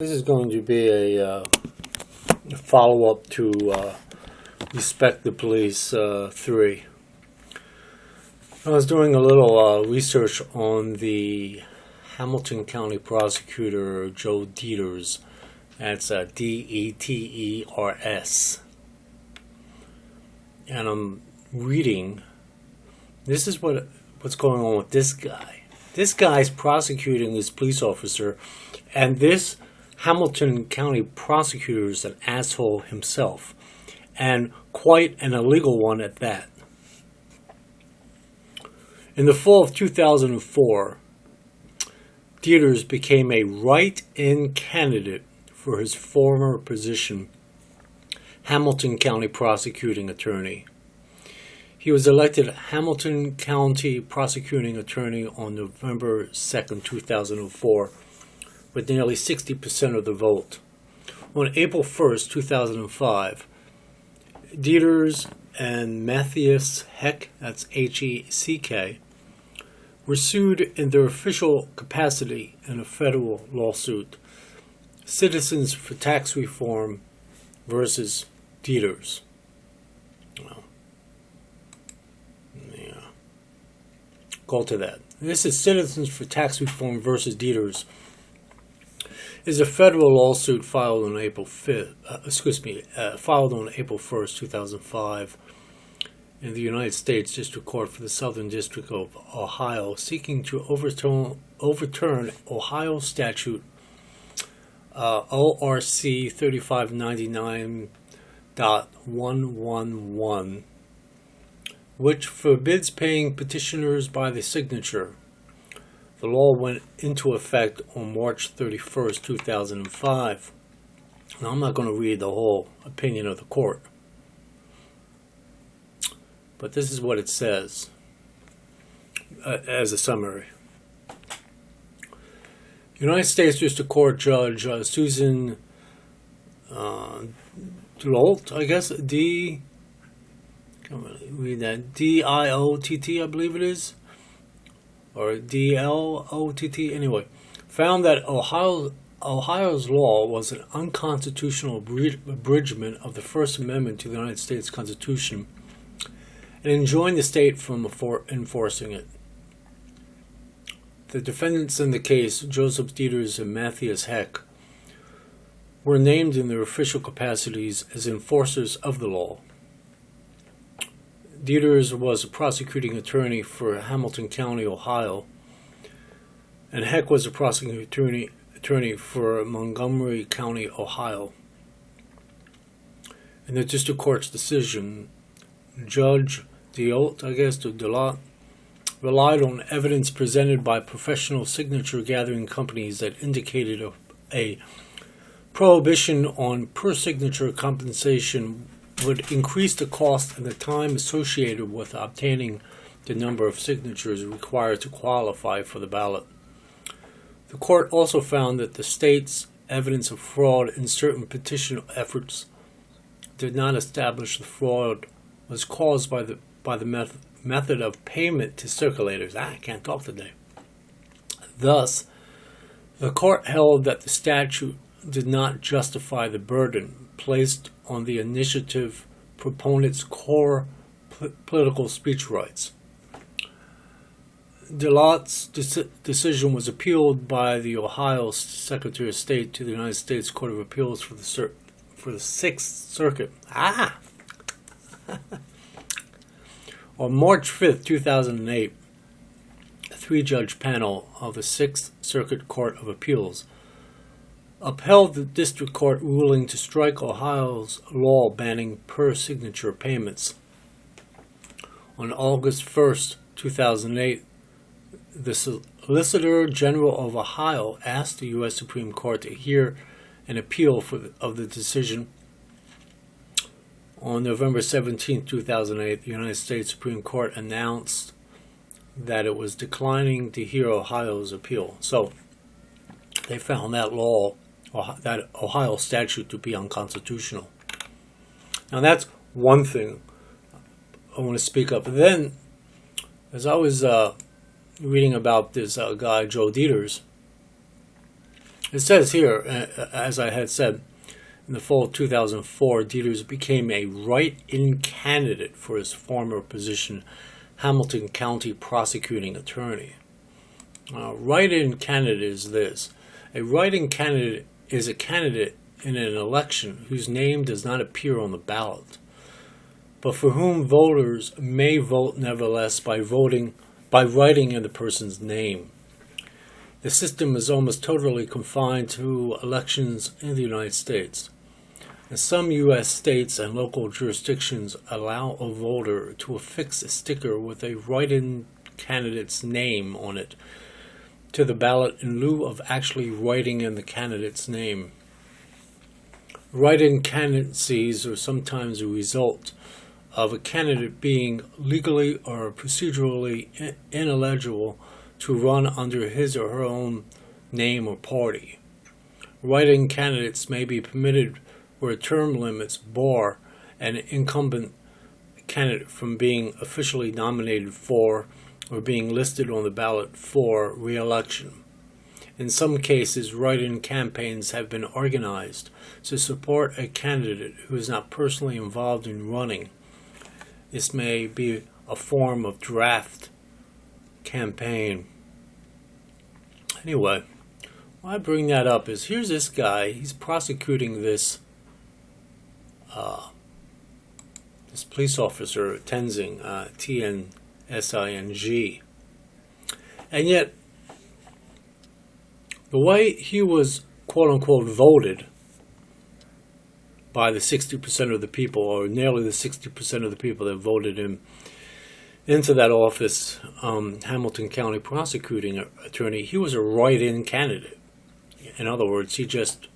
This is going to be a follow-up to Respect the Police 3. I was doing a little research on the Hamilton County Prosecutor Joe Deters. That's Deters. And I'm reading. This is what's going on with this guy. This guy's prosecuting this police officer, and this Hamilton County prosecutor is an asshole himself, and quite an illegal one at that. In the fall of 2004, Deters became a write-in candidate for his former position, Hamilton County prosecuting attorney. He was elected Hamilton County prosecuting attorney on November 2nd, 2004, with nearly 60% of the vote. On April 1st, 2005, Deters and Matthias Heck, that's Heck, were sued in their official capacity in a federal lawsuit, Citizens for Tax Reform versus Deters. Well, yeah. Go to that. This is Citizens for Tax Reform versus Deters. Is a federal lawsuit filed on April 1st, 2005, in the United States District Court for the Southern District of Ohio, seeking to overturn Ohio Statute ORC 3599.111, which forbids paying petitioners by the signature. The law went into effect on March 31st, 2005. Now, I'm not going to read the whole opinion of the court, but this is what it says as a summary. United States District Court Judge Susan Diolt, I guess, Diott, I believe it is, or DLOTT, anyway, found that Ohio's law was an unconstitutional abridgment of the First Amendment to the United States Constitution and enjoined the state from enforcing it. The defendants in the case, Joseph Deters and Matthias Heck, were named in their official capacities as enforcers of the law. Deters was a prosecuting attorney for Hamilton County, Ohio, and Heck was a prosecuting attorney for Montgomery County, Ohio. In the district court's decision, Judge Diolt, relied on evidence presented by professional signature gathering companies that indicated a prohibition on per-signature compensation would increase the cost and the time associated with obtaining the number of signatures required to qualify for the ballot. The court also found that the state's evidence of fraud in certain petition efforts did not establish the fraud was caused by the method of payment to circulators. I can't talk today. Thus, the court held that the statute did not justify the burden placed on the initiative proponents' core political speech rights. Diot's decision was appealed by the Ohio Secretary of State to the United States Court of Appeals for the Sixth Circuit. On March 5th, 2008, a three-judge panel of the Sixth Circuit Court of Appeals upheld the district court ruling to strike Ohio's law banning per-signature payments. On August 1st, 2008, the Solicitor General of Ohio asked the U.S. Supreme Court to hear an appeal of the decision. On November 17, 2008, the United States Supreme Court announced that it was declining to hear Ohio's appeal. So they found that Ohio statute to be unconstitutional. Now that's one thing I want to speak up. But then, as I was reading about this guy, Joe Deters, It says here, as I had said, in the fall of 2004, Dieters became a write-in candidate for his former position, Hamilton County Prosecuting Attorney. Write-in candidate is this. A write-in candidate is a candidate in an election whose name does not appear on the ballot, but for whom voters may vote nevertheless by writing in the person's name. The system is almost totally confined to elections in the United States. And some U.S. states and local jurisdictions allow a voter to affix a sticker with a write-in candidate's name on it to the ballot in lieu of actually writing in the candidate's name. Write-in candidacies are sometimes a result of a candidate being legally or procedurally ineligible to run under his or her own name or party. Write-in candidates may be permitted where term limits bar an incumbent candidate from being officially nominated for or being listed on the ballot for re-election. In some cases, write-in campaigns have been organized to support a candidate who is not personally involved in running. This may be a form of draft campaign. Anyway, why I bring that up is here's this guy. He's prosecuting this this police officer, Tenzing, T-N-S-I-N-G, and yet the way he was quote unquote voted by the 60% of the people, or nearly the 60% of the people that voted him into that office, Hamilton County Prosecuting Attorney, he was a write-in candidate. In other words, he just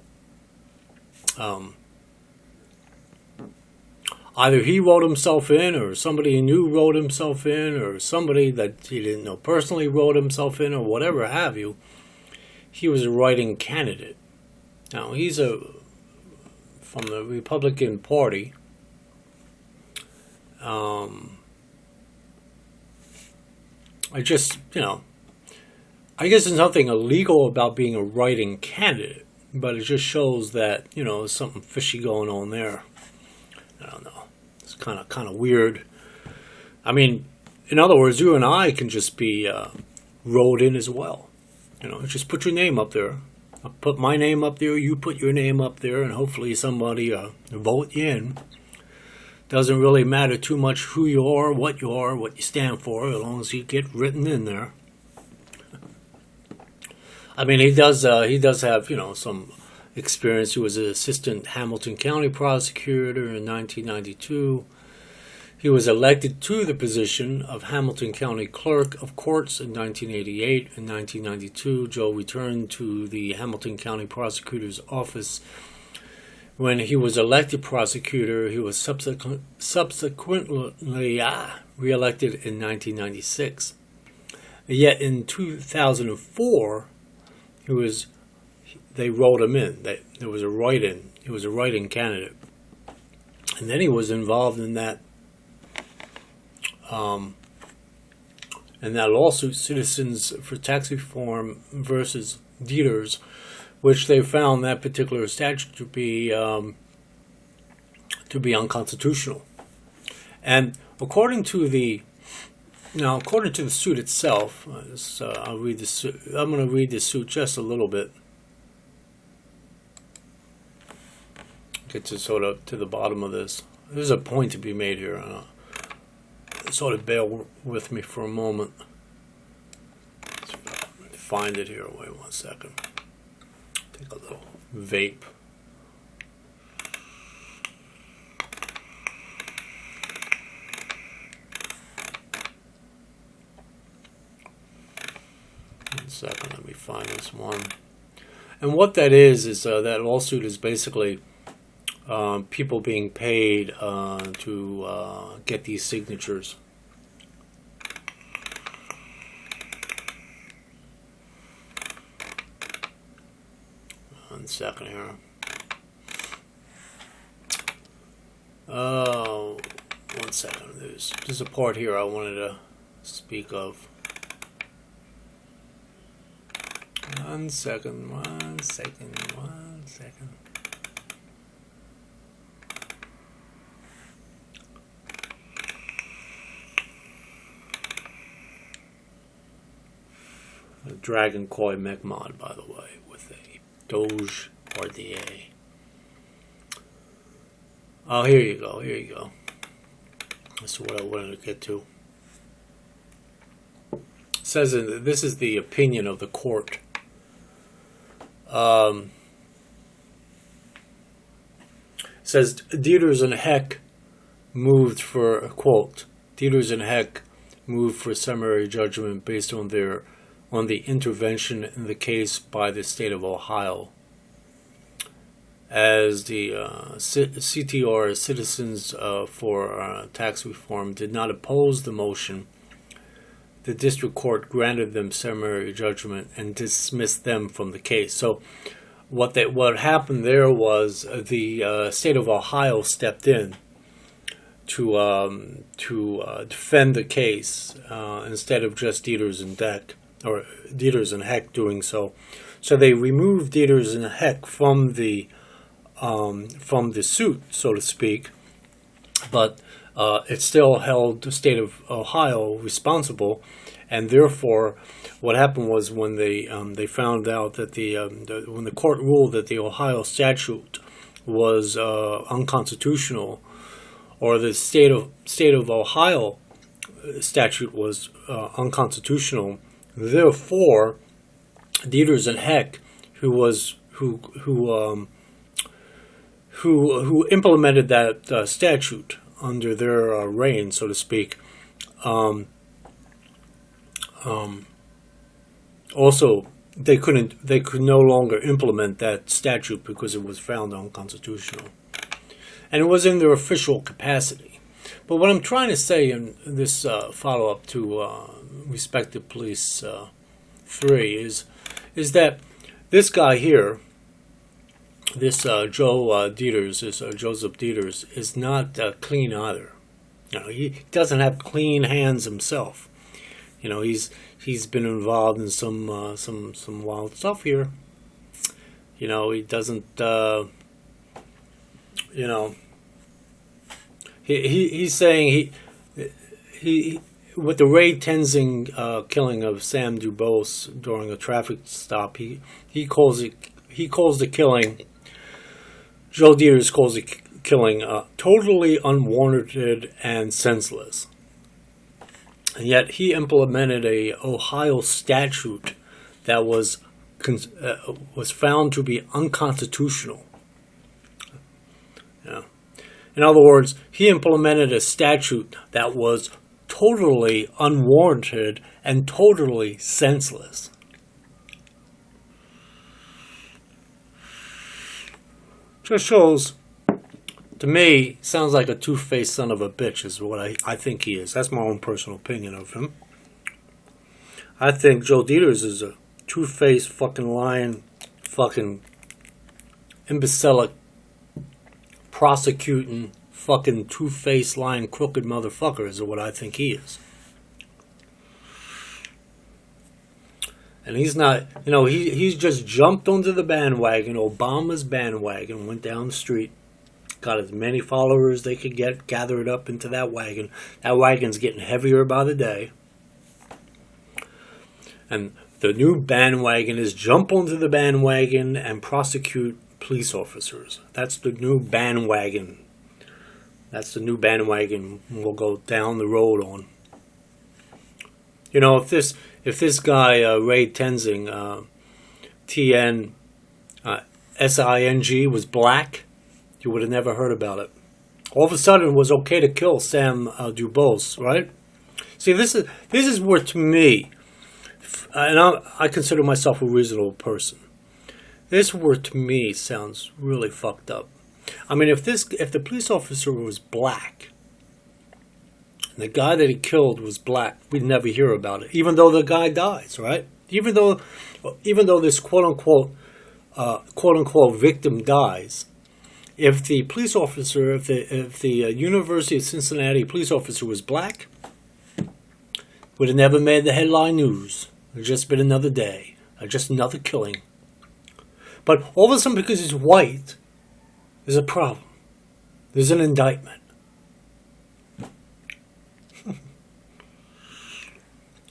either he wrote himself in, or somebody he knew wrote himself in, or somebody that he didn't know personally wrote himself in, or whatever have you. He was a write-in candidate. Now, he's from the Republican Party. I guess there's nothing illegal about being a write-in candidate, but it just shows that, there's something fishy going on there. I don't know. It's kind of weird. I mean, in other words, you and I can just be wrote in as well. Just put your name up there. I'll put my name up there, you put your name up there, and hopefully somebody vote you in. Doesn't really matter too much who you are, what you stand for, as long as you get written in there. I mean, he does have, some experience. He was an assistant Hamilton County prosecutor in 1992. He was elected to the position of Hamilton County Clerk of Courts in 1988. In 1992, Joe returned to the Hamilton County Prosecutor's Office. When he was elected prosecutor, he was subsequently re-elected in 1996. Yet in 2004, they wrote him in. There was a write-in. He was a write-in candidate. And then he was involved in that lawsuit, Citizens for Tax Reform versus Dieters, which they found that particular statute to be unconstitutional. And according to the suit itself, I'll read the suit. I'm going to read the suit just a little bit. Get to sort of to the bottom of this. There's a point to be made here. Sort of bear with me for a moment. Let's find it here. Wait 1 second. Take a little vape. One second, let me find this one. And what that is that lawsuit is basically people being paid to get these signatures. One second here. Oh, 1 second. There's a part here I wanted to speak of. One second. A Dragon Koi mech mod, by the way, with a Doge RDA. Oh, here you go. That's what I wanted to get to. It says this is the opinion of the court. It says Dieters and Heck moved for a quote. Dieters and Heck moved for summary judgment based on the intervention in the case by the state of Ohio. As the CTR, Citizens for Tax Reform, did not oppose the motion, the district court granted them summary judgment and dismissed them from the case. So what happened there was the state of Ohio stepped in to defend the case instead of just Dieters and Heck doing so. So they removed Dieters and Heck from the suit, so to speak, but it still held the state of Ohio responsible, and therefore, what happened was when they found out that when the court ruled that the Ohio statute was unconstitutional, or the state of Ohio statute was unconstitutional, therefore, Dieters and Heck, who implemented that statute under their reign, so to speak, also they could no longer implement that statute because it was found unconstitutional, and it was in their official capacity. But what I'm trying to say in this follow-up to Respective Police 3 is that this guy here, this Joseph Dieters, is not clean either. He doesn't have clean hands himself. He's been involved in some wild stuff here. He doesn't. He's saying he with the Ray Tenzing killing of Sam Dubose during a traffic stop. He calls the killing. Joe Dieters calls the killing totally unwarranted and senseless. And yet he implemented a Ohio statute that was found to be unconstitutional. Yeah. In other words, he implemented a statute that was totally unwarranted and totally senseless. Just shows, to me, sounds like a two-faced son of a bitch is what I think he is. That's my own personal opinion of him. I think Joe Dieters is a two-faced fucking lying, fucking imbecilic, prosecuting, fucking two-faced lying crooked motherfucker is what I think he is. And he's not, he's just jumped onto the bandwagon, Obama's bandwagon, went down the street, got as many followers they could get, gathered up into that wagon. That wagon's getting heavier by the day. And the new bandwagon is jump onto the bandwagon and prosecute police officers. That's the new bandwagon. That's the new bandwagon we'll go down the road on. If this guy, Ray Tenzing, T-N-S-I-N-G, was black, you would have never heard about it. All of a sudden, it was okay to kill Sam Dubose, right? See, this is where, to me, and I consider myself a reasonable person, this word to me sounds really fucked up. I mean, if the police officer was black, and the guy that he killed was black, we'd never hear about it, even though the guy dies, right? Even though this quote unquote victim dies, if the police officer, if the University of Cincinnati police officer was black, would have never made the headline news. It would have just been another day, Just another killing. But all of a sudden, because he's white, there's a problem. There's an indictment.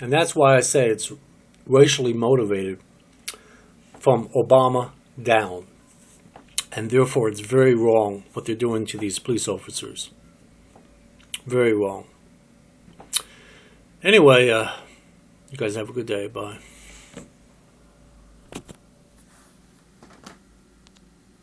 And that's why I say it's racially motivated from Obama down. And therefore, it's very wrong what they're doing to these police officers. Very wrong. Anyway, you guys have a good day. Bye.